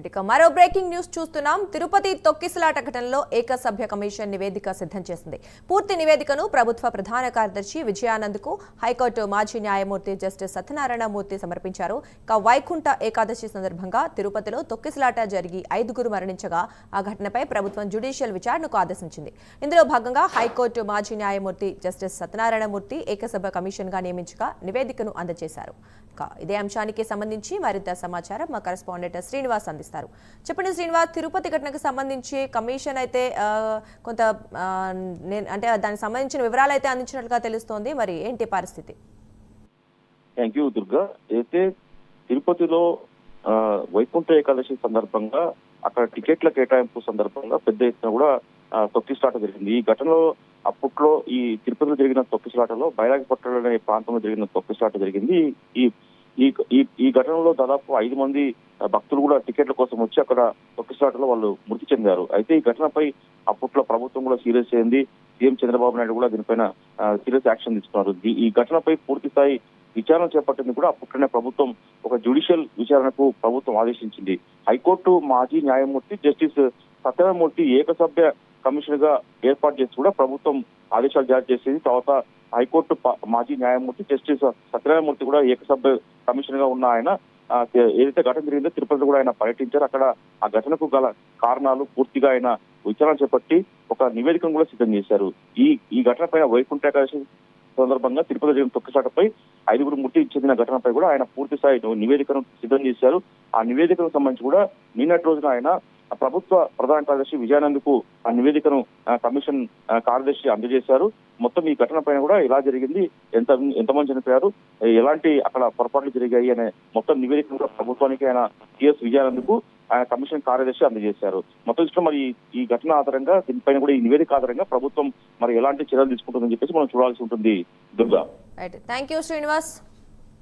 ఇక మరో breaking news చూస్తున్నాం. తిరుపతి తొక్కిసలాట ఘటనలో ఏకసభ్య కమిషన్ నివేదిక సిద్ధం చేసింది. పూర్తి నివేదికను ప్రభుత్వ ప్రధాన కార్యదర్శి విజయానంద్కు హైకోర్టు మాజీ న్యాయమూర్తి జస్టిస్ సత్యనారాయణమూర్తి సమర్పించారు. ఇక వైకుంఠ ఏకాదశి సందర్భంగా తిరుపతిలో తొక్కిసలాట జరిగి 5గురు మరణించగా ఆ ఘటనపై ప్రభుత్వం జ్యుడిషియల్ విచారణకు ఆదేశించింది. ఇందులో భాగంగా హైకోర్టు మాజీ న్యాయమూర్తి జస్టిస్ సత్యనారాయణమూర్తి ఏకసభ్య కమిషన్గా నియమించగా నివేదికను అందజేశారు. ఇదే అంశానికి సంబంధించి మరింత సమాచారం మా కరెస్పాండెంట్ శ్రీనివాస్ అందిస్తారు. చెప్పండి శ్రీనివాస్, తిరుపతి ఘటనకు సంబంధించి కమిషన్ అయితే కొంత అంటే దానికి సంబంధించిన వివరాలు అయితే అందించినట్లుగా తెలుస్తోంది. మరి ఏంటి పరిస్థితి? Thank you Durga. అయితే తిరుపతిలో వైకుంఠ ఏకాదశి సందర్భంగా అక్కడ టికెట్ల కేటాయింపు సందర్భంగా పెద్ద ఎత్తున కూడా తొక్కిసలాట జరిగింది. ఈ ఘటనలో అప్పట్లో ఈ తిరుపతిలో జరిగిన తొక్కిసలాటలో బైరాగిపట్నం అనే ప్రాంతంలో జరిగిన తొక్కిసలాట జరిగింది. ఈ ఘటనలో దాదాపు 5 మంది భక్తులు కూడా టికెట్ల కోసం వచ్చి అక్కడ తొక్కిసలాటలో వాళ్ళు మృతి చెందారు. అయితే ఈ ఘటనపై అప్పట్లో ప్రభుత్వం కూడా సీరియస్ అయింది. సీఎం చంద్రబాబు నాయుడు కూడా దీనిపైన సీరియస్ యాక్షన్ తీసుకున్నారు. ఈ ఘటనపై పూర్తి స్థాయి విచారణ చేపట్టింది కూడా అప్పట్లోనే ప్రభుత్వం ఒక జ్యుడిషియల్ విచారణకు ప్రభుత్వం ఆదేశించింది. హైకోర్టు మాజీ న్యాయమూర్తి జస్టిస్ సత్యనారాయణమూర్తి ఏకసభ్య కమిషనర్ గా ఏర్పాటు చేసి కూడా ప్రభుత్వం ఆదేశాలు జారీ చేసింది. తర్వాత హైకోర్టు మాజీ న్యాయమూర్తి జస్టిస్ సత్యనారాయణమూర్తి కూడా ఏకసభ్య కమిషనర్ గా ఉన్న ఆయన ఏదైతే ఘటన జరిగిందో తిరుపతిలో కూడా ఆయన పర్యటించారు. అక్కడ ఆ ఘటనకు గల కారణాలు పూర్తిగా ఆయన విచారణ చేపట్టి ఒక నివేదికను కూడా సిద్ధం చేశారు. ఈ ఘటన పైన వైకుంఠ ఏకాదశి సందర్భంగా తిరుపతి జరిగిన తొక్కిసలాటపై 5గురు మృతి చెందిన ఘటనపై కూడా ఆయన పూర్తి స్థాయి నివేదికను సిద్ధం చేశారు. ఆ నివేదికకు సంబంధించి కూడా నిన్నటి రోజున ఆయన ప్రభుత్వ ప్రధాన కార్యదర్శి విజయానంద్కు ఆ నివేదికను కమిషన్ కార్యదర్శి అందజేశారు. మొత్తం ఈ ఘటన పైన కూడా ఎలా జరిగింది, ఎంతమంది చనిపోయారు, ఎలాంటి అక్కడ పొరపాట్లు జరిగాయి అనే మొత్తం నివేదికను కూడా ప్రభుత్వానికి ఆయన టిఎస్ విజయానంద్కు ఆయన కమిషన్ కార్యదర్శి అందజేశారు. మొత్తం ఇష్టం మరి ఈ ఘటన ఆధారంగా దీనిపైన కూడా ఈ నివేదిక ఆధారంగా ప్రభుత్వం మరి ఎలాంటి చర్యలు తీసుకుంటుందని చెప్పేసి మనం చూడాల్సి ఉంటుంది. దుర్గా. Thank you Srinivas.